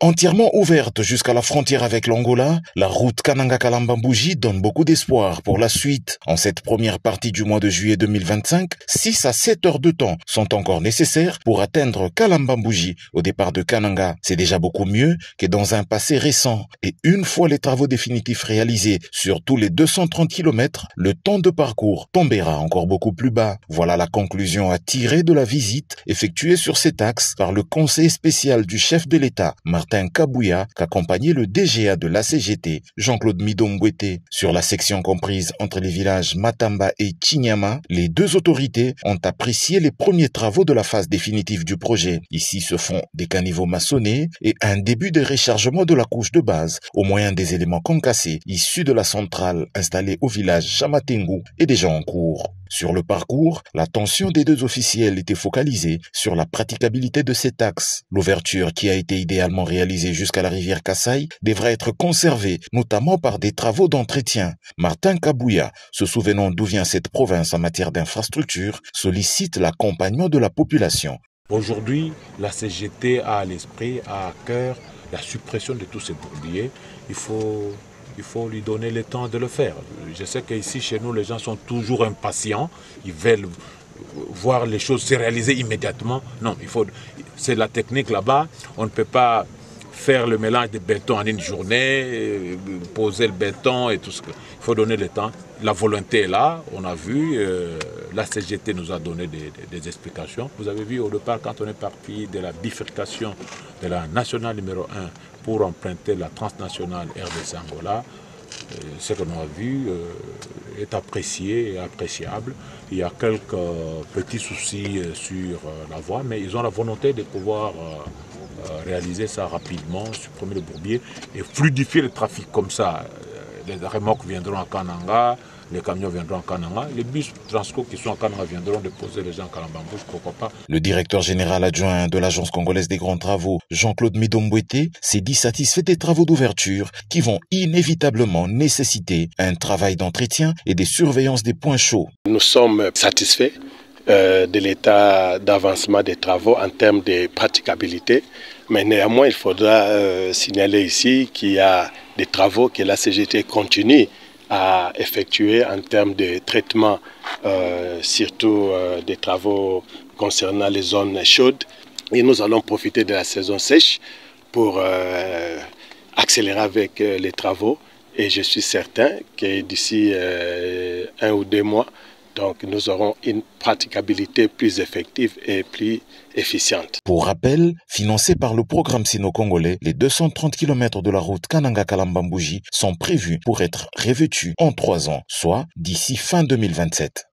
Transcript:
Entièrement ouverte jusqu'à la frontière avec l'Angola, la route Kananga-Kalamba-Mbouji donne beaucoup d'espoir pour la suite. En cette première partie du mois de juillet 2025, 6 à 7 heures de temps sont encore nécessaires pour atteindre Kalamba-Mbouji au départ de Kananga. C'est déjà beaucoup mieux que dans un passé récent. Et une fois les travaux définitifs réalisés sur tous les 230 km, le temps de parcours tombera encore beaucoup plus bas. Voilà la conclusion à tirer de la visite effectuée sur cet axe par le conseiller spécial du chef de l'État, Martin Kabouya, qu'accompagnait le DGA de la CGT, Jean-Claude Midombouete. Sur la section comprise entre les villages Matamba et Chinyama, les deux autorités ont apprécié les premiers travaux de la phase définitive du projet. Ici se font des caniveaux maçonnés et un début de rechargement de la couche de base au moyen des éléments concassés issus de la centrale installée au village Chamatengu et déjà en cours. Sur le parcours, l'attention des deux officiels était focalisée sur la praticabilité de cet axe. L'ouverture qui a été idéalement réalisée jusqu'à la rivière Kassai devra être conservée, notamment par des travaux d'entretien. Martin Kabouya, se souvenant d'où vient cette province en matière d'infrastructure, sollicite l'accompagnement de la population. Aujourd'hui, la CGT a à l'esprit, a à cœur la suppression de tous ces bourbiers. Il faut lui donner le temps de le faire. Je sais qu'ici, chez nous, les gens sont toujours impatients. Ils veulent voir les choses se réaliser immédiatement. Non, c'est la technique là-bas. On ne peut pas faire le mélange de béton en une journée, poser le béton et tout ce que... Il faut donner le temps. La volonté est là, on a vu. La CGT nous a donné des explications. Vous avez vu au départ, quand on est parti de la bifurcation de la nationale numéro 1 pour emprunter la transnationale RDC-Angola, ce qu'on a vu est apprécié et appréciable. Il y a quelques petits soucis sur la voie, mais ils ont la volonté de pouvoir réaliser ça rapidement, supprimer le bourbier et fluidifier le trafic comme ça. Les remorques viendront à Kananga, les camions viendront à Kananga, les bus Transco qui sont à Kananga viendront déposer les gens à Kalamba-Mbouji, pourquoi pas. Le directeur général adjoint de l'Agence congolaise des grands travaux, Jean-Claude Midombouete, s'est dit satisfait des travaux d'ouverture qui vont inévitablement nécessiter un travail d'entretien et des surveillances des points chauds. Nous sommes satisfaits de l'état d'avancement des travaux en termes de praticabilité, mais néanmoins il faudra signaler ici qu'il y a des travaux que la CGT continue à effectuer en termes de traitement, surtout des travaux concernant les zones chaudes. Et nous allons profiter de la saison sèche pour accélérer avec les travaux. Et je suis certain que d'ici 1 ou 2 mois, donc nous aurons une praticabilité plus effective et plus efficiente. Pour rappel, financé par le programme sino-congolais, les 230 km de la route Kananga-Kalamba-Mbouji sont prévus pour être revêtus en 3 ans, soit d'ici fin 2027.